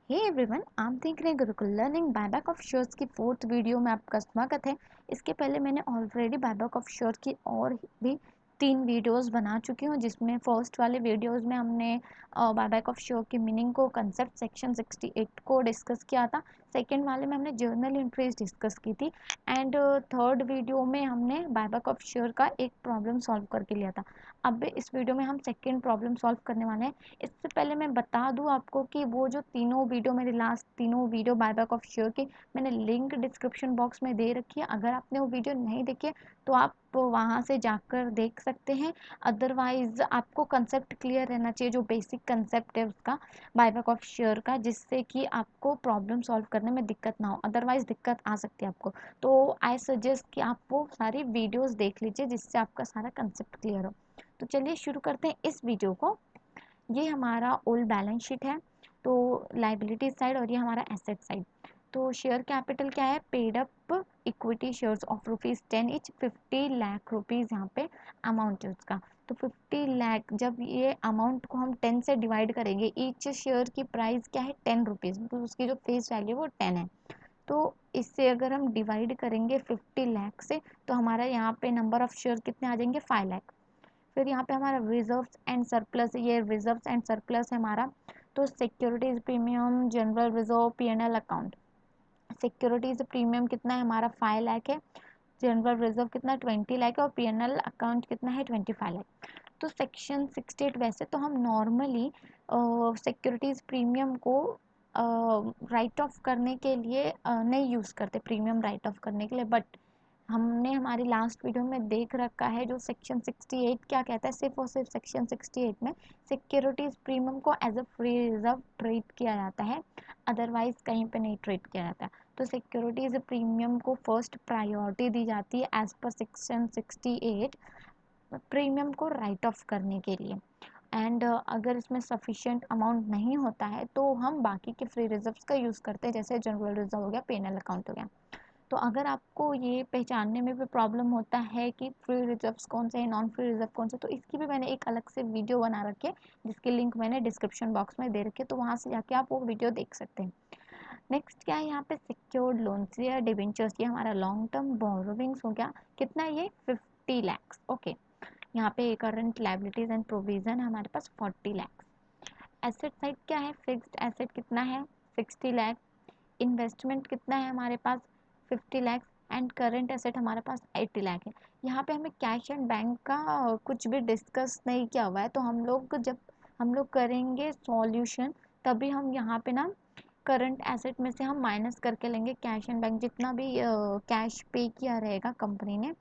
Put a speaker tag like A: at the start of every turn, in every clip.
A: Hey everyone, आप देख रहे हैं Gurukul learning. Buyback of shares की फोर्थ वीडियो में आपका स्वागत है। इसके पहले मैंने ऑलरेडी बायबैक ऑफ शेयर्स की और भी 3 वीडियोस बना चुकी हूँ, जिसमें फर्स्ट वाले वीडियोस में हमने बायबैक ऑफ शेयर की मीनिंग को, कंसेप्ट सेक्शन 68 को डिस्कस किया था। सेकेंड वाले में हमने जर्नल एंट्रीज डिस्कस की थी एंड थर्ड वीडियो में हमने बायबैक ऑफ शेयर का एक प्रॉब्लम सॉल्व करके लिया था। अब इस वीडियो में हम सेकेंड प्रॉब्लम सॉल्व करने वाले हैं। इससे पहले मैं बता दूं आपको कि वो जो तीनों वीडियो, मेरे लास्ट तीनों वीडियो बायबैक ऑफ शेयर की, मैंने लिंक डिस्क्रिप्शन बॉक्स में दे रखी है। अगर आपने वो वीडियो नहीं देखी है तो आप वहाँ से जाकर देख सकते हैं। अदरवाइज आपको कंसेप्ट क्लियर रहना चाहिए, जो बेसिक कंसेप्ट है उसका, बायबैक ऑफ शेयर का, जिससे कि आपको प्रॉब्लम सॉल्व करने में दिक्कत ना हो। अदरवाइज दिक्कत आ सकती है आपको। तो आई सजेस्ट कि आप वो सारी वीडियोस देख लीजिए, जिससे आपका सारा कंसेप्ट क्लियर हो। तो चलिए शुरू करते हैं इस वीडियो को। ये हमारा ओल्ड बैलेंस शीट है, तो लाइबिलिटी साइड, और ये हमारा एसेट साइड। तो शेयर कैपिटल क्या है? Paid up equity shares of ₹10 each, 50 lakh rupees यहाँ पे अमाउंट है उसका। तो 50 लाख, जब ये अमाउंट को हम 10 से डिवाइड करेंगे, ईच शेयर की प्राइस क्या है? ₹10, मतलब उसकी जो फेस वैल्यू है वो 10 है। तो इससे अगर हम डिवाइड करेंगे 50 लाख से, तो हमारा यहाँ पे नंबर ऑफ शेयर कितने आ जाएंगे? 5 लाख। फिर यहाँ पे हमारा रिजर्व्स एंड सरप्लस, ये रिजर्व्स एंड सरप्लस है हमारा। तो securities premium, general reserve, PNL account. Securities premium कितना है हमारा? 5 लाख है। जनरल रिजर्व कितना? 20 लाख है। और पीएनएल अकाउंट कितना है? 25 लाख। तो सेक्शन 68, वैसे तो हम नॉर्मली सिक्योरिटीज प्रीमियम को राइट ऑफ करने के लिए नहीं यूज़ करते, प्रीमियम राइट ऑफ करने के लिए, बट हमने हमारी लास्ट वीडियो में देख रखा है जो सेक्शन 68 क्या कहता है। सिर्फ और सिर्फ सेक्शन 68 में सिक्योरिटीज प्रीमियम को as a free reserve treat किया जाता है, अदरवाइज कहीं पे नहीं ट्रीट किया जाता। तो सिक्योरिटीज प्रीमियम को फर्स्ट प्रायोरिटी दी जाती है एज पर सेक्शन 68, प्रीमियम को राइट ऑफ करने के लिए। एंड अगर इसमें सफिशिएंट अमाउंट नहीं होता है तो हम बाकी के फ्री रिजर्व्स का यूज़ करते हैं, जैसे जनरल रिजर्व हो गया, पेनल अकाउंट हो गया। तो अगर आपको ये पहचानने में भी प्रॉब्लम होता है कि फ्री रिजर्व्स कौन से हैं, नॉन फ्री रिजर्व कौन से, तो इसकी भी मैंने एक अलग से वीडियो बना रखी है, जिसकी लिंक मैंने डिस्क्रिप्शन बॉक्स में दे रखी है, तो वहाँ से जाके आप वो वीडियो देख सकते हैं। नेक्स्ट क्या है यहाँ पे? सिक्योर्ड लोन्स या डिबेंचर्स, ये हमारा लॉन्ग टर्म बोरोविंग्स हो गया। कितना है ये? 50 लाख। ओके। यहाँ पे करंट लाइबिलिटीज एंड प्रोविजन है हमारे पास 40 लाख। एसेट साइड क्या है? फिक्स्ड एसेट कितना है? 60 लाख। इन्वेस्टमेंट कितना है हमारे पास? 50 लाख। एंड करेंट एसेट हमारे पास 80 लाख है। यहाँ पे हमें कैश एंड बैंक का कुछ भी डिस्कस नहीं किया हुआ है, तो हम लोग जब हम लोग करेंगे सॉल्यूशन, तभी हम यहाँ पे ना करंट एसेट में से हम माइनस करके लेंगे कैश एंड बैंक, जितना भी कैश पे किया रहेगा कंपनी ने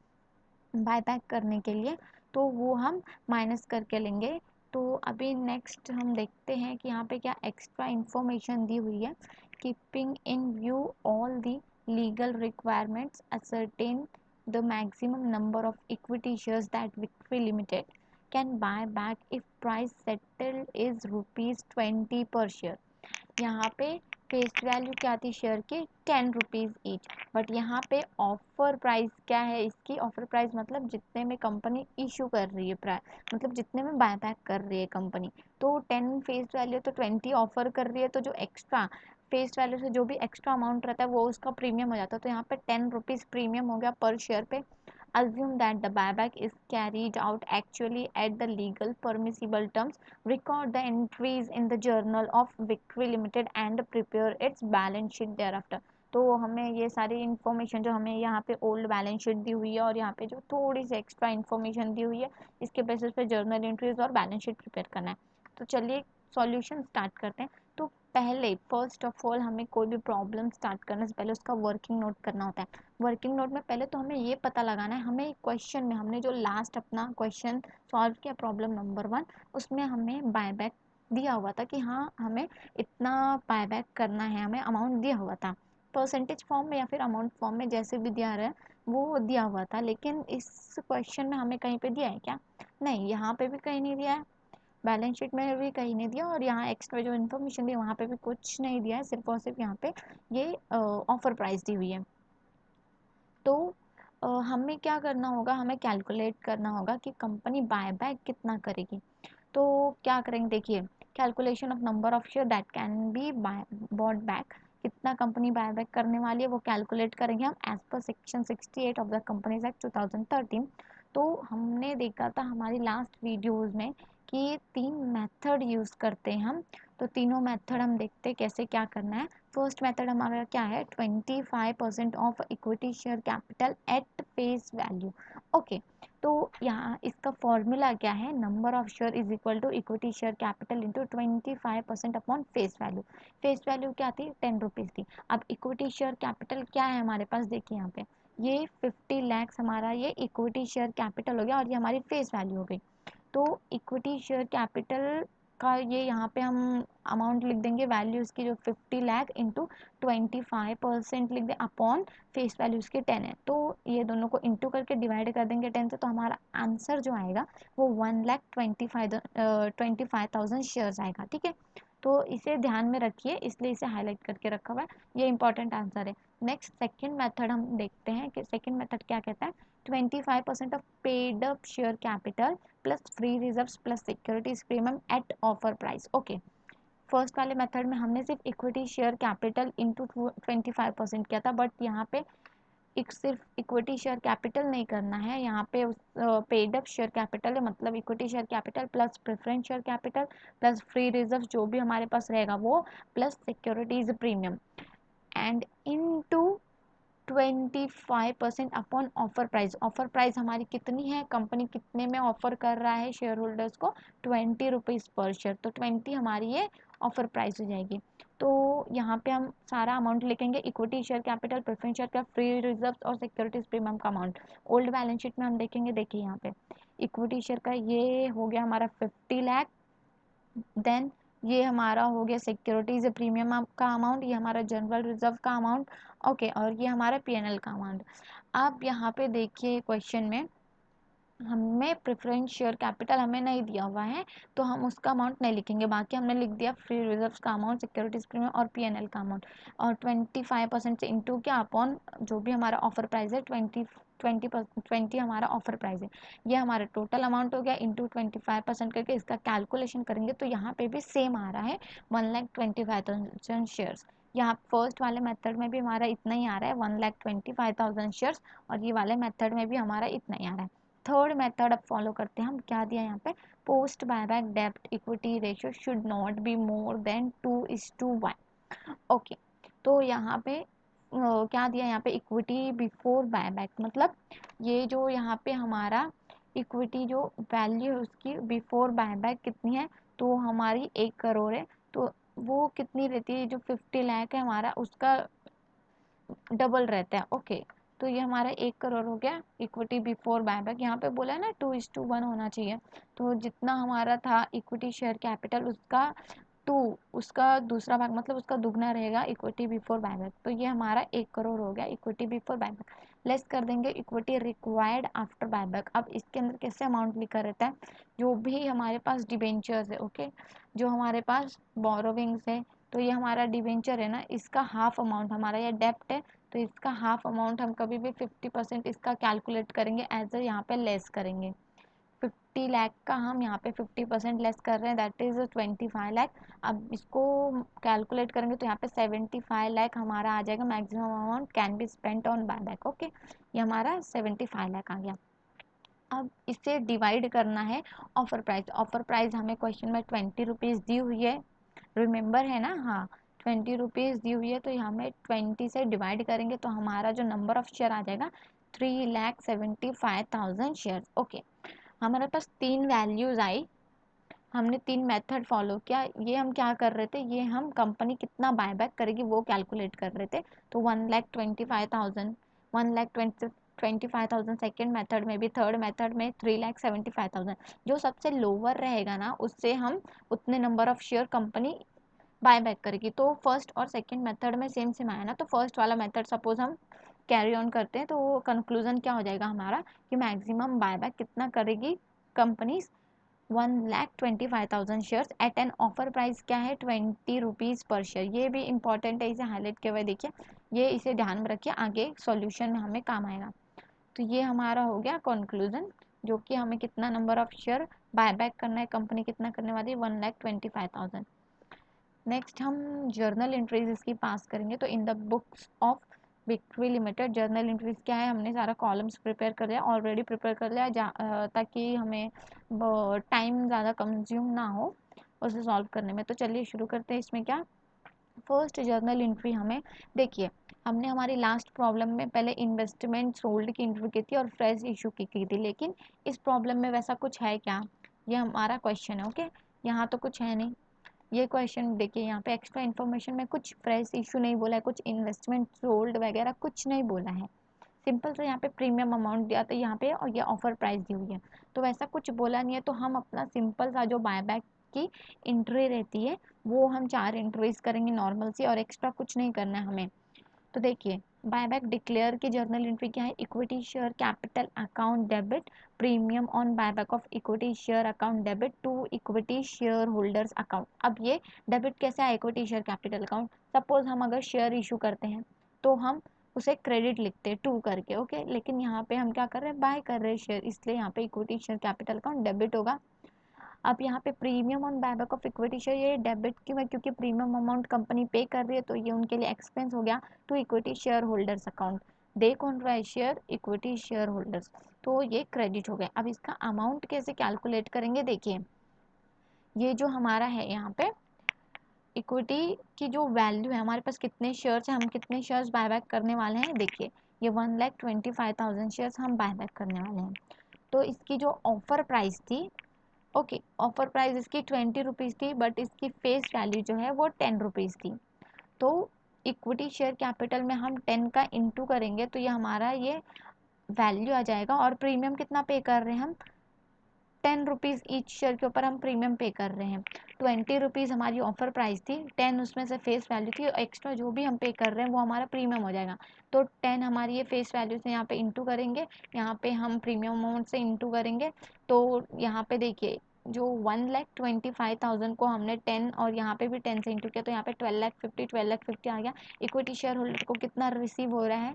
A: बायबैक करने के लिए, तो वो हम माइनस करके लेंगे। तो अभी नेक्स्ट हम देखते हैं कि यहाँ पे क्या एक्स्ट्रा इंफॉर्मेशन दी हुई है। Keeping in view all the legal requirements, ascertain the maximum number of equity shares that Victory Limited can buy back if price settled is ₹20 per share। यहाँ पे फेस वैल्यू क्या थी शेयर की? ₹10 each. But यहाँ पे offer price क्या है इसकी? ऑफर प्राइस मतलब जितने में कंपनी इशू कर रही है, प्राइस मतलब जितने में बायबैक कर रही है कंपनी। तो 10 फेस वैल्यू, तो 20 ऑफर कर रही है, तो जो एक्स्ट्रा फेस वैल्यू से जो भी एक्स्ट्रा अमाउंट रहता है वो उसका प्रीमियम हो जाता है। तो यहाँ पे ₹10 प्रीमियम हो गया पर शेयर पे। assume that the buyback is carried out actually at the legal permissible terms, record the entries in the journal of Victory Limited and prepare its balance sheet thereafter। तो हमें ये सारी इन्फॉर्मेशन जो हमें यहाँ पे ओल्ड बैलेंस शीट दी हुई है, और यहाँ पे जो थोड़ी सी एक्स्ट्रा इन्फॉर्मेशन दी हुई है, इसके बेसिस पे जर्नल एंट्रीज और बैलेंस शीट प्रिपेयर करना है। तो चलिए सॉल्यूशन स्टार्ट करते हैं। तो पहले फर्स्ट ऑफ ऑल हमें कोई भी प्रॉब्लम स्टार्ट करने से पहले उसका वर्किंग नोट करना होता है। वर्किंग नोट में पहले तो हमें ये पता लगाना है, हमें क्वेश्चन में हमने जो लास्ट अपना क्वेश्चन सॉल्व किया प्रॉब्लम नंबर 1, उसमें हमें बायबैक दिया हुआ था कि हाँ हमें इतना बायबैक करना है, हमें अमाउंट दिया हुआ था परसेंटेज फॉर्म में या फिर अमाउंट फॉर्म में, जैसे भी दिया रहा है वो दिया हुआ था। लेकिन इस क्वेश्चन में हमें कहीं पे दिया है क्या? नहीं, यहाँ पे भी कहीं नहीं दिया है, बैलेंस शीट में भी कहीं नहीं दिया, और यहाँ एक्स्ट्रा जो इन्फॉर्मेशन दी वहाँ पे भी कुछ नहीं दिया है। सिर्फ और सिर्फ यहाँ पे ये ऑफर प्राइस दी हुई है। तो हमें क्या करना होगा? हमें कैलकुलेट करना होगा कि कंपनी बायबैक कितना करेगी। तो क्या करेंगे देखिए, calculation of number of share that can be bought back, कितना कंपनी बाय बैक करने वाली है वो कैलकुलेट करेंगे हम as per section 68 of the companies act 2013। तो हमने देखा था हमारी लास्ट वीडियोस में कि 3 मेथड यूज़ करते हैं हम, तो तीनों मेथड हम देखते हैं कैसे क्या करना है। फर्स्ट मेथड हमारा क्या है, 25% of equity share capital at face value. Okay, तो यहाँ इसका फॉर्मूला क्या है, number of share is equal to equity share capital into 25% upon face value. Face value क्या थी, 10 रुपीज़ थी। अब इक्विटी शेयर कैपिटल क्या है हमारे पास, देखिए यहाँ पे ये 50 लैक्स हमारा ये इक्विटी शेयर कैपिटल हो गया और ये हमारी फेस वैल्यू हो गई। तो इक्विटी शेयर कैपिटल का ये यहाँ पे हम अमाउंट लिख देंगे, वैल्यू इसकी जो 50 लाख इंटू 25% लिख दें अपॉन फेस वैल्यू इसकी 10 है, तो ये दोनों को इंटू करके डिवाइड कर देंगे 10 से, तो हमारा आंसर जो आएगा वो 1,25,000 शेयर्स आएगा। ठीक है, तो इसे ध्यान में रखिए, इसलिए इसे हाईलाइट करके रखा हुआ है, ये इंपॉर्टेंट आंसर है। नेक्स्ट सेकेंड मेथड हम देखते हैं कि सेकेंड मेथड क्या कहता है, 25% of paid up share capital plus free reserves plus securities premium eight offer price. Okay, first वाले मेथड में हमने सिर्फ इक्विटी शेयर कैपिटल इंटू 25% किया था, बट यहाँ पे एक सिर्फ इक्विटी शेयर कैपिटल नहीं करना है, यहाँ पे पेड अप शेयर कैपिटल है, मतलब equity share capital plus preference share capital plus free reserve जो भी हमारे पास रहेगा वो plus securities premium and into 25% upon offer price. Offer price हमारी कितनी है, कंपनी कितने में ऑफर कर रहा है शेयर होल्डर्स को, 20 रुपीज़ पर शेयर, तो 20 हमारी ये ऑफर प्राइस हो जाएगी। तो यहाँ पे हम सारा अमाउंट लिखेंगे, equity share capital, preference share का फ्री रिजर्व और सिक्योरिटीज प्रीमियम का अमाउंट। ओल्ड बैलेंस शीट में हम देखेंगे, देखिए यहाँ पे इक्विटी शेयर का ये हो गया हमारा 50 लाख, देन ये हमारा हो गया सिक्योरिटीज प्रीमियम का अमाउंट, ये हमारा जनरल रिजर्व का अमाउंट। ओके, और ये हमारा पीएनएल का अमाउंट। अब यहाँ पे देखिए क्वेश्चन में हमें प्रेफरेंस शेयर कैपिटल हमें नहीं दिया हुआ है, तो हम उसका अमाउंट नहीं लिखेंगे, बाकी हमने लिख दिया फ्री रिजर्व्स का अमाउंट, सिक्योरिटीज प्रीमियम और पीएनएल का अमाउंट, और 25% से इंटू क्या अपॉन जो भी हमारा ऑफर प्राइस है, 20 हमारा ऑफर प्राइस है, ये हमारा टोटल अमाउंट हो गया इंटू 25% करके इसका कैलकुलेशन करेंगे तो यहाँ पे भी सेम आ रहा है 1,25,000 शेयर्स। यहाँ फर्स्ट वाले मेथड में भी हमारा इतना ही आ रहा है 1,25,000 शेयर्स, और ये वाले मेथड में भी हमारा इतना ही आ रहा है। थर्ड मेथड अब फॉलो करते हैं हम, क्या दिया यहाँ पे, पोस्ट बायबैक डेब्ट equity ratio should not be more than 2:1। Okay, तो यहाँ पे क्या दिया यहाँ पे, इक्विटी बिफोर बायबैक, मतलब ये जो यहाँ पे हमारा इक्विटी जो वैल्यू है उसकी बिफोर बायबैक कितनी है, तो हमारी 1 करोड़ है, तो वो कितनी रहती है, जो 50 लाख है हमारा उसका डबल रहता है। ओके, तो ये हमारा 1 करोड़ हो गया इक्विटी बिफोर बायबैक, यहाँ पे बोला है ना 2:1 होना चाहिए, तो जितना हमारा था इक्विटी शेयर कैपिटल उसका 2, उसका दूसरा भाग मतलब उसका दुगना रहेगा इक्विटी बिफोर बायबैक, तो ये हमारा 1 करोड़ हो गया इक्विटी बिफोर बायबैक। लेस कर देंगे इक्विटी रिक्वायर्ड आफ्टर बायबैक। अब इसके अंदर कैसे अमाउंट लिखा रहता है, जो भी हमारे पास डिबेंचर्स है, ओके, जो हमारे पास बोरोविंग्स है, तो ये हमारा डिबेंचर है ना, इसका हाफ अमाउंट हमारा ये डेप्ट है, तो इसका हाफ अमाउंट हम कभी भी 50% इसका कैलकुलेट करेंगे एज ए, यहाँ पे लेस करेंगे 50 लाख का हम यहाँ पे 50% लेस कर रहे हैं, दैट इज़ 25 लाख। अब इसको कैलकुलेट करेंगे तो यहाँ पे 75 लाख हमारा आ जाएगा, maximum amount can be spent on buyback. Okay, ये हमारा 75 लाख आ गया। अब इसे डिवाइड करना है ऑफर प्राइस। ऑफर प्राइस हमें क्वेश्चन में 20 रुपीज़ दी हुई है, रिमेंबर है ना, हाँ 20 रुपीज़ दी हुई है, तो यहाँ में 20 से डिवाइड करेंगे तो हमारा जो नंबर ऑफ शेयर आ जाएगा 3,75,000 शेयर। ओके, हमारे पास 3 वैल्यूज़ आई, हमने 3 मेथड फॉलो किया, ये हम क्या कर रहे थे, ये हम कंपनी कितना बायबैक करेगी वो कैलकुलेट कर रहे थे, तो 1,25,000, 1,25,000 सेकेंड मेथड में भी, थर्ड मेथड में 3,75,000, जो सबसे लोअर रहेगा ना उससे हम उतने number of share company buyback करेगी। तो फर्स्ट और सेकंड मेथड में सेम सेम आया ना, तो फर्स्ट वाला मेथड सपोज हम कैरी ऑन करते हैं, तो कंक्लूजन क्या हो जाएगा हमारा कि मैक्सिमम बायबैक कितना करेगी company, 1,25,000 shares at an offer price क्या है 20 रुपीज़ पर शेयर। ये भी इंपॉर्टेंट है, इसे हाईलाइट किए हुए देखिए, ये इसे ध्यान में रखिए, आगे सॉल्यूशन में हमें काम आएगा। तो ये हमारा हो गया कंक्लूजन, जो कि हमें कितना नंबर ऑफ शेयर बायबैक करना है, कंपनी कितना करने वाली है 1,25,000। नेक्स्ट हम जर्नल एंट्रीज इसकी पास करेंगे। तो in the books of victory limited journal entries क्या है, हमने सारा कॉलम्स प्रिपेयर कर लिया, ऑलरेडी प्रिपेयर कर लिया ताकि हमें टाइम ज़्यादा कंज्यूम ना हो उसे सॉल्व करने में। तो चलिए शुरू करते हैं। इसमें क्या फर्स्ट जर्नल एंट्री हमें देखिए, हमने हमारी लास्ट प्रॉब्लम में पहले इन्वेस्टमेंट सोल्ड की एंट्री की थी और फ्रेश इशू की थी, लेकिन इस प्रॉब्लम में वैसा कुछ है क्या, ये हमारा क्वेश्चन है। ओके, यहाँ तो कुछ है नहीं। ये क्वेश्चन देखिए, यहाँ पे एक्स्ट्रा इन्फॉर्मेशन में कुछ फ्रेश इशू नहीं बोला है, कुछ इन्वेस्टमेंट सोल्ड वगैरह कुछ नहीं बोला है। सिंपल से यहाँ पे प्रीमियम अमाउंट दिया था यहाँ पे, और ये ऑफर प्राइस दी हुई है, तो वैसा कुछ बोला नहीं है। तो हम अपना सिंपल सा जो बायबैक की एंट्री रहती है वो हम 4 एंट्रीज करेंगे नॉर्मल सी, और एक्स्ट्रा कुछ नहीं करना है हमें। तो देखिए, बायबैक डिक्लेयर की जर्नल एंट्री क्या है, equity share capital account debit premium on buyback of equity share account debit to equity share holders account. अब ये डेबिट कैसे है, equity share capital account, suppose हम अगर शेयर इशू करते हैं तो हम उसे क्रेडिट लिखते हैं टू करके, ओके, लेकिन यहाँ पे हम क्या कर रहे हैं, बाय कर रहे हैं शेयर, इसलिए यहाँ पे equity share capital account debit होगा। अब यहाँ पे premium on buyback of equity share, ये डेबिट क्यों है, क्योंकि प्रीमियम अमाउंट कंपनी पे कर रही है, तो ये उनके लिए एक्सपेंस हो गया to equity share holders account. दे कौन रहा है, शेयर इक्विटी शेयर होल्डर्स, तो ये क्रेडिट हो गया। अब इसका अमाउंट कैसे कैलकुलेट करेंगे, देखिए ये जो हमारा है यहाँ पे इक्विटी की जो वैल्यू है, हमारे पास कितने शेयर्स हैं, हम कितने शेयर्स बायबैक करने वाले हैं, देखिए ये 1,25,000 शेयर्स हम बायबैक करने वाले हैं। तो इसकी जो ऑफर प्राइस थी, ओके, ऑफर प्राइस इसकी 20 रुपीज़ थी, बट इसकी फेस वैल्यू जो है वो 10 रुपीज़ थी। तो इक्विटी शेयर कैपिटल में हम 10 का इंटू करेंगे तो ये हमारा ये वैल्यू आ जाएगा। और प्रीमियम कितना पे कर रहे हैं हम, 10 रुपीज़ ईच शेयर के ऊपर हम प्रीमियम पे कर रहे हैं। 20 रुपीज़ हमारी ऑफर प्राइस थी, 10 उसमें से फेस वैल्यू थी, एक्स्ट्रा जो भी हम पे कर रहे हैं वो हमारा प्रीमियम हो जाएगा। तो 10 हमारी ये फेस वैल्यू से यहाँ पे इंटू करेंगे, यहाँ पे हम प्रीमियम अमाउंट से इंटू करेंगे। तो यहाँ पे देखिए जो 1,25,000 को हमने 10 और यहाँ पे भी 10 से इंटू किया, तो यहाँ पे 12,50 आ गया। इक्विटी शेयर होल्डर को कितना रिसीव हो रहा है,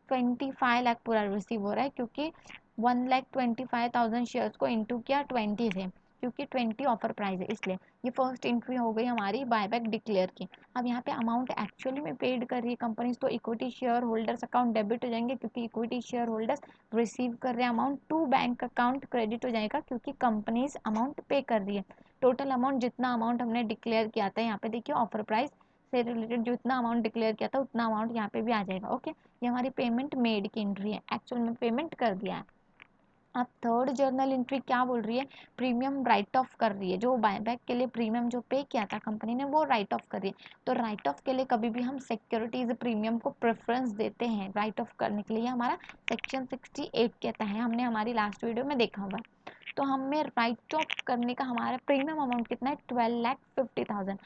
A: 25 लाख पूरा रिसीव हो रहा है, क्योंकि 1,25,000 शेयर्स को इंटू किया 20 से, क्योंकि 20 ऑफर प्राइस है इसलिए। ये फर्स्ट एंट्री हो गई हमारी बायबैक डिक्लेयर की। अब यहाँ पे अमाउंट एक्चुअली में पेड कर रही है कंपनी, तो equity share holders account debit हो जाएंगे, क्योंकि इक्विटी शेयर होल्डर्स रिसीव कर रहे हैं amount, to bank account credit हो जाएगा, क्योंकि कंपनीज अमाउंट पे कर रही है। टोटल अमाउंट जितना अमाउंट हमने डिक्लेयर किया था, यहाँ पे देखिए ऑफर प्राइस से रिलेटेड जितना अमाउंट डिक्लेयर किया था उतना अमाउंट यहाँ पे भी आ जाएगा। ओके, ये हमारी पेमेंट मेड की एंट्री है, एक्चुअल में पेमेंट कर दिया है। अब थर्ड जर्नल एंट्री क्या बोल रही है, प्रीमियम राइट ऑफ कर रही है, जो बायबैक के लिए प्रीमियम जो पे किया था कंपनी ने वो राइट ऑफ कर रही है। तो राइट ऑफ के लिए कभी भी हम सिक्योरिटीज प्रीमियम को प्रेफरेंस देते हैं राइट ऑफ करने के लिए, हमारा सेक्शन 68 कहता है, हमने हमारी लास्ट वीडियो में देखा हुआ। तो हमें राइट ऑफ करने का हमारा प्रीमियम अमाउंट कितना है, 12,50,000।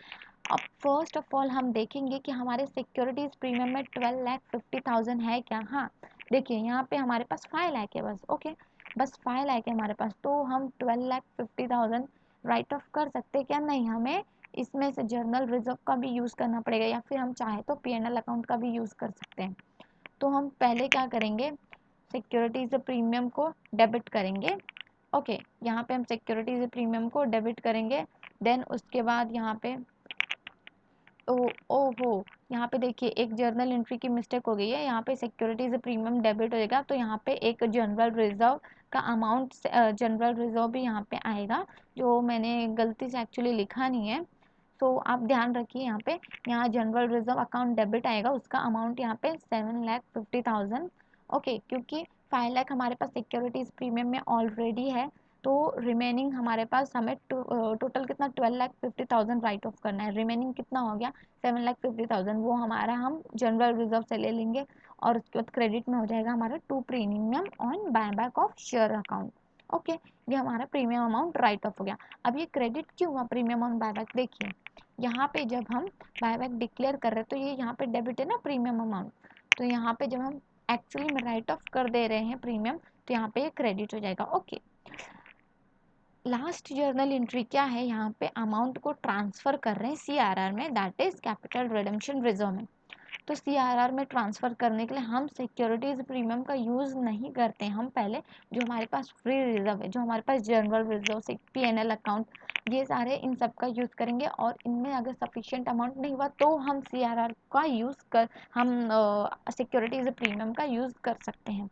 A: अब फर्स्ट ऑफ ऑल हम देखेंगे कि हमारे सिक्योरिटीज प्रीमियम में 12,50,000 है क्या। हाँ देखिए, यहाँ पे हमारे पास 5 लाख है बस, ओके, बस 5 लाख है हमारे पास, तो हम 12,50,000 राइट ऑफ कर सकते क्या, नहीं, हमें इसमें से जर्नल रिजर्व का भी यूज़ करना पड़ेगा, या फिर हम चाहे तो P&L अकाउंट का भी यूज़ कर सकते हैं। तो हम पहले क्या करेंगे, सिक्योरिटीज प्रीमियम को डेबिट करेंगे। ओके, यहाँ पे हम सिक्योरिटीज प्रीमियम को डेबिट करेंगे। देन उसके बाद यहाँ पे ओहो, यहाँ पे देखिए एक जर्नल एंट्री की मिस्टेक हो गई है, यहाँ पे सिक्योरिटीज प्रीमियम डेबिट हो जाएगा, तो यहाँ पे एक जनरल रिजर्व का अमाउंट, जनरल रिजर्व भी यहाँ पे आएगा, जो मैंने गलती से एक्चुअली लिखा नहीं है। तो आप ध्यान रखिए, यहाँ पे यहाँ जनरल रिजर्व अकाउंट डेबिट आएगा, उसका अमाउंट यहाँ पे 7,50,000। ओके, क्योंकि 5 लाख हमारे पास सिक्योरिटीज प्रीमियम में ऑलरेडी है, तो रिमेनिंग हमारे पास हमें टोटल कितना 12,50,000 राइट ऑफ करना है, रिमेनिंग कितना हो गया 7,50,000, वो हमारा हम जनरल रिजर्व से ले लेंगे, और उसके बाद क्रेडिट में हो जाएगा हमारा to premium on buyback of share account. Okay, ये हमारा प्रीमियम अमाउंट राइट ऑफ हो गया। अब ये क्रेडिट क्यों हुआ प्रीमियम ऑन बायबैक, देखिए यहाँ पे जब हम बायबैक डिक्लेयर कर रहे हैं तो ये यहाँ पे डेबिट है ना प्रीमियम अमाउंट, तो यहाँ पे जब हम एक्चुअली में राइट ऑफ कर दे रहे हैं प्रीमियम, तो यहाँ पे ये क्रेडिट हो जाएगा। ओके, लास्ट जर्नल एंट्री क्या है, यहाँ पे अमाउंट को ट्रांसफर कर रहे हैं CRR में, that is capital redemption reserve में। तो सीआरआर में ट्रांसफ़र करने के लिए हम सिक्योरिटीज़ प्रीमियम का यूज़ नहीं करते हैं। हम पहले जो हमारे पास फ्री रिजर्व है, जो हमारे पास जनरल रिजर्व, पीएनएल अकाउंट, ये सारे इन सब का यूज़ करेंगे और इनमें अगर सफिशिएंट अमाउंट नहीं हुआ तो हम सीआरआर का यूज़ कर हम सिक्योरिटीज़ प्रीमियम का यूज़ कर सकते हैं।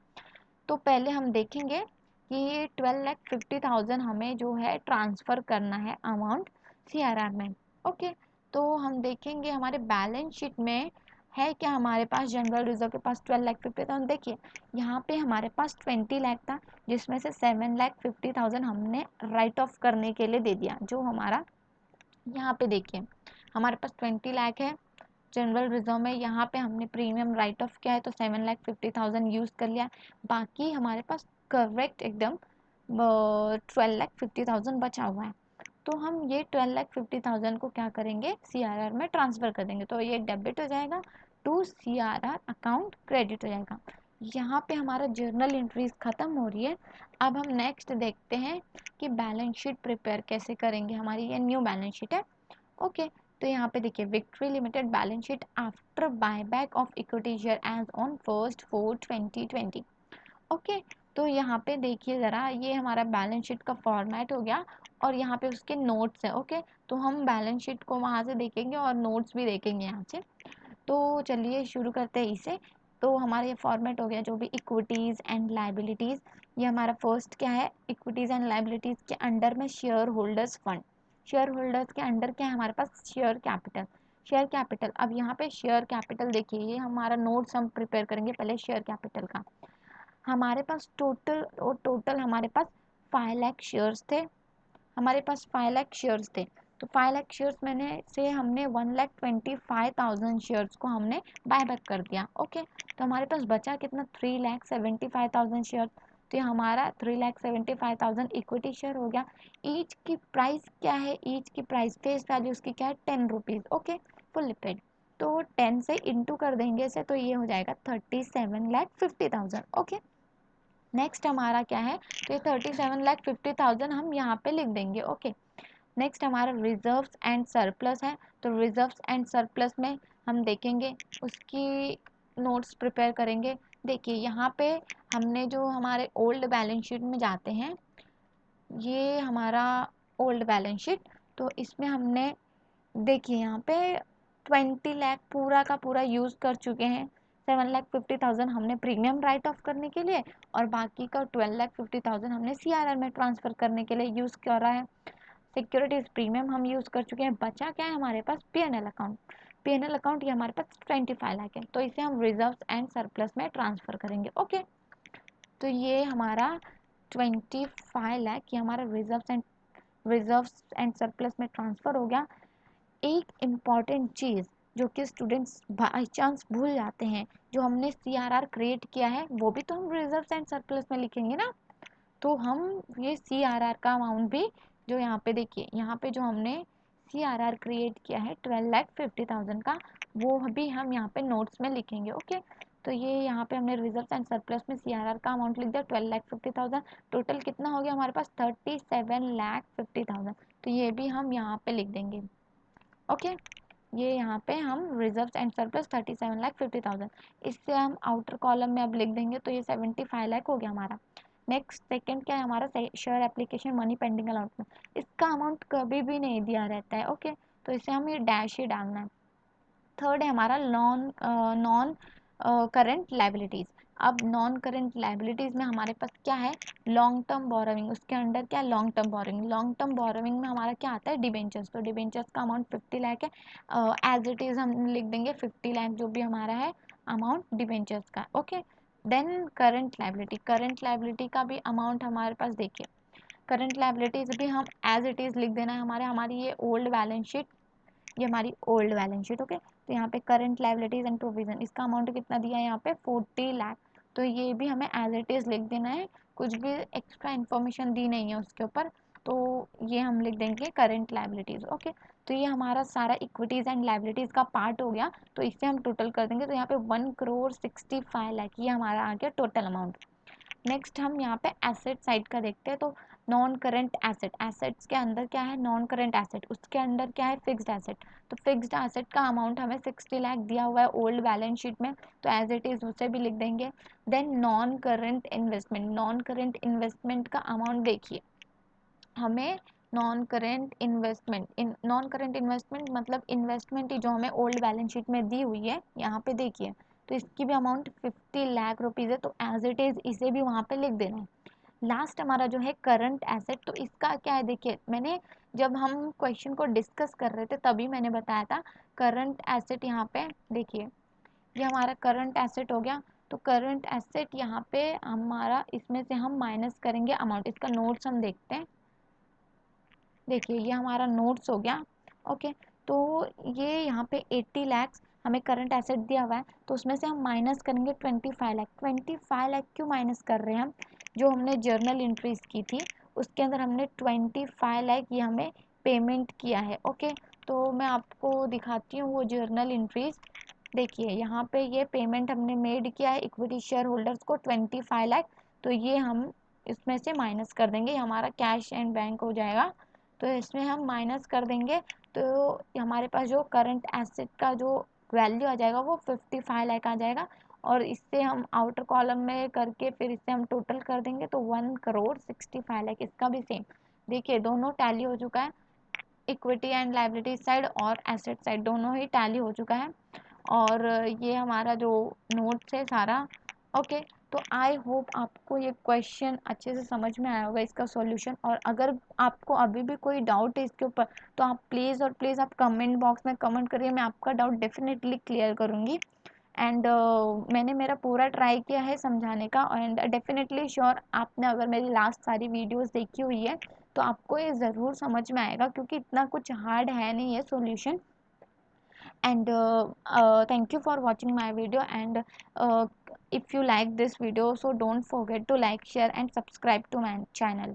A: तो पहले हम देखेंगे कि 12,50,000 हमें जो है ट्रांसफ़र करना है अमाउंट सीआरआर में। ओके, तो हम देखेंगे हमारे बैलेंस शीट में है क्या हमारे पास जनरल रिजर्व के पास 12,50,000। देखिए यहाँ पे हमारे पास 20 लाख था, जिसमें से 7,50,000 हमने राइट ऑफ करने के लिए दे दिया। जो हमारा यहाँ पे देखिए हमारे पास 20 लाख है जनरल रिजर्व में, यहाँ पे हमने प्रीमियम राइट ऑफ किया है तो 7,50,000 यूज़ कर लिया। बाकी हमारे पास करेक्ट एकदम 12,50,000 बचा हुआ है। तो हम ये 12,50,000 को क्या करेंगे, सीआरआर में ट्रांसफ़र कर देंगे। तो ये डेबिट हो जाएगा टू सीआरआर अकाउंट, क्रेडिट हो जाएगा। यहाँ पे हमारा जर्नल एंट्रीज ख़त्म हो रही है। अब हम नेक्स्ट देखते हैं कि बैलेंस शीट प्रिपेयर कैसे करेंगे। हमारी ये न्यू बैलेंस शीट है। ओके, तो यहाँ पे देखिए Victory Limited balance sheet after buyback of equity share as on 1/4/2020। Okay, तो यहाँ पे देखिए ज़रा, ये हमारा बैलेंस शीट का फॉर्मेट हो गया और यहाँ पे उसके नोट्स हैं। ओके, तो हम बैलेंस शीट को वहाँ से देखेंगे और नोट्स भी देखेंगे यहाँ से। तो चलिए शुरू करते हैं इसे। तो हमारा ये फॉर्मेट हो गया, जो भी इक्विटीज़ एंड लाइबिलिटीज़। ये हमारा फर्स्ट क्या है, इक्विटीज़ एंड लाइबिलिटीज़ के अंडर में share holders fund. Share holders के अंडर क्या है हमारे पास, शेयर कैपिटल। शेयर कैपिटल, अब यहाँ पे शेयर कैपिटल देखिए, ये हमारा नोट्स हम प्रिपेयर करेंगे पहले शेयर कैपिटल का। हमारे पास टोटल हमारे पास 5 लाख शेयर्स थे। हमारे पास 5 लाख शेयर्स थे, तो 5 लाख शेयर्स मैंने से हमने 1,25,000 शेयर्स को हमने बायबैक कर दिया। ओके, तो हमारे पास बचा कितना, 3,75,000 शेयर्स। तो ये हमारा 3,75,000 इक्विटी शेयर हो गया। ईच की प्राइस क्या है, ईच की प्राइस फेस वैल्यू उसकी क्या है, 10 रुपीज़। Okay, full paid. तो 10 से इंटू कर देंगे इसे, तो ये हो जाएगा 37,50,000। ओके, नेक्स्ट हमारा क्या है, तो ये 37,50,000 हम यहाँ पे लिख देंगे। ओके, नेक्स्ट हमारा रिजर्व्स एंड सरप्लस है। तो रिजर्व्स एंड सरप्लस में हम देखेंगे, उसकी नोट्स प्रिपेयर करेंगे। देखिए यहाँ पे हमने जो हमारे ओल्ड बैलेंस शीट में जाते हैं, ये हमारा ओल्ड बैलेंस शीट, तो इसमें हमने देखिए यहाँ पे 20 लाख पूरा का पूरा यूज़ कर चुके हैं। 7,50,000 हमने प्रीमियम राइट ऑफ करने के लिए और बाकी का 12,50,000 हमने सीआरआर में ट्रांसफ़र करने के लिए यूज़ करा है। सिक्योरिटीज़ प्रीमियम हम यूज़ कर चुके हैं। बचा क्या है हमारे पास, पीएनएल अकाउंट। पीएनएल अकाउंट ये हमारे पास 25 लाख है, तो इसे हम रिजर्व्स एंड सरप्लस में ट्रांसफ़र करेंगे। ओके, तो ये हमारा 25 लाख ये हमारा रिजर्व्स एंड सरप्लस में ट्रांसफ़र हो गया। एक इम्पॉर्टेंट चीज़ जो कि स्टूडेंट्स बाई चांस भूल जाते हैं, जो हमने सीआरआर क्रिएट किया है वो भी तो हम रिजर्व्स एंड सरप्लस में लिखेंगे ना। तो हम ये सीआरआर का अमाउंट भी, जो यहाँ पे देखिए, यहाँ पे जो हमने सीआरआर क्रिएट किया है 12,50,000 का, वो भी हम यहाँ पे नोट्स में लिखेंगे। ओके, तो ये यहाँ पे हमने रिजर्व एंड सरप्लस में सीआरआर का अमाउंट लिख दिया 12,50,000। टोटल कितना हो गया हमारे पास, 37,50,000। तो ये भी हम यहाँ पे लिख देंगे। ओके, ये यहाँ पे हम रिजर्व एंड सरप्लस 37,50,000, इससे हम आउटर कॉलम में अब लिख देंगे, तो ये 75 लाख हो गया हमारा। नेक्स्ट सेकंड क्या है हमारा, शेयर एप्लीकेशन मनी पेंडिंग अलाउंट में, इसका अमाउंट कभी भी नहीं दिया रहता है। ओके, तो इसे हम ये डैश ही डालना है। थर्ड है हमारा नॉन नॉन करेंट लाइबिलिटीज़। अब नॉन करेंट लाइबिलिटीज़ में हमारे पास क्या है, लॉन्ग टर्म बोरोइंग। उसके अंडर क्या है, long term borrowing. Long term borrowing में हमारा क्या आता है, डिबेंचर्स। तो डिबेंचर्स का अमाउंट 50 लाख है। एज इट इज़ हम लिख देंगे 50 लाख जो भी हमारा है अमाउंट डिबेंचर्स का। Okay, then current liability. Current liability का भी अमाउंट हमारे पास देखिए, करंट लाइबिलिटीज़ भी हम एज इट इज़ लिख देना है। हमारी ये ओल्ड बैलेंस शीट, ये हमारी ओल्ड बैलेंस शीट। ओके, तो यहाँ पे करंट लाइबिलिटीज एंड प्रोविजन, इसका अमाउंट कितना दिया है यहाँ पे, 40 लाख। तो ये भी हमें एज इट इज़ लिख देना है, कुछ भी एक्स्ट्रा इन्फॉर्मेशन दी नहीं है उसके ऊपर, तो ये हम लिख देंगे करंट लाइबिलिटीज़। ओके, तो ये हमारा सारा इक्विटीज़ एंड लाइबिलिटीज़ का पार्ट हो गया। तो इससे हम टोटल कर देंगे, तो यहाँ पे 1,65 लाख ये हमारा आ गया टोटल अमाउंट। नेक्स्ट हम यहाँ पे एसेट साइड का देखते हैं। तो नॉन करेंट एसेट, एसेट्स के अंदर क्या है नॉन करेंट एसेट, उसके अंदर क्या है फिक्स्ड एसेट। तो फिक्स्ड एसेट का अमाउंट हमें 60 लाख दिया हुआ है ओल्ड बैलेंस शीट में, तो एज इट इज़ उसे भी लिख देंगे। Then non current investment, non current investment का अमाउंट देखिए, हमें non current investment, non current investment मतलब इन्वेस्टमेंट जो हमें ओल्ड बैलेंस शीट में दी हुई है यहाँ पे देखिए, तो इसकी भी अमाउंट 50 लाख रुपीज़ है, तो एज इट इज़ इसे भी वहाँ पे लिख देना है। लास्ट हमारा जो है करंट एसेट, तो इसका क्या है देखिए, मैंने जब हम क्वेश्चन को डिस्कस कर रहे थे तभी मैंने बताया था करंट एसेट, यहाँ पे देखिए ये हमारा करंट एसेट हो गया। तो करंट एसेट यहाँ पे हमारा, इसमें से हम माइनस करेंगे अमाउंट, इसका नोट्स हम देखते हैं। देखिए ये हमारा नोट्स हो गया। ओके, तो ये यहाँ पे 80 लैक्स हमें करंट एसेट दिया हुआ है, तो उसमें से हम माइनस करेंगे 25 लाख। 25 लाख क्यों माइनस कर रहे हैं हम, जो हमने जर्नल एंट्रीज की थी उसके अंदर हमने 25 लाख ये हमें पेमेंट किया है। ओके, तो मैं आपको दिखाती हूँ वो जर्नल एंट्रीज। देखिए यहाँ पे ये पेमेंट हमने मेड किया है इक्विटी शेयर होल्डर्स को 25 लाख, तो ये हम इसमें से माइनस कर देंगे, ये हमारा कैश एंड बैंक हो जाएगा, तो इसमें हम माइनस कर देंगे। तो हमारे पास जो करंट एसेट का जो वैल्यू आ जाएगा वो 55 लाख आ जाएगा, और इससे हम आउटर कॉलम में करके फिर इससे हम टोटल कर देंगे तो 1,65,00,000, इसका भी सेम। देखिए दोनों टैली हो चुका है, इक्विटी एंड लाइबिलिटी साइड और एसेट साइड दोनों ही टैली हो चुका है, और ये हमारा जो नोट्स है सारा। ओके, तो आई होप आपको ये क्वेश्चन अच्छे से समझ में आया होगा इसका सॉल्यूशन, और अगर आपको अभी भी कोई डाउट है इसके ऊपर तो आप प्लीज़ और प्लीज़ आप कमेंट बॉक्स में कमेंट करिए, मैं आपका डाउट डेफिनेटली क्लियर करूँगी। एंड मैंने मेरा पूरा ट्राई किया है समझाने का, एंड डेफिनेटली श्योर आपने अगर मेरी लास्ट सारी वीडियोस देखी हुई है तो आपको ये ज़रूर समझ में आएगा, क्योंकि इतना कुछ हार्ड है नहीं ये solution. And thank you for watching my video, and if you like this video, so don't forget to like, share and subscribe to my channel.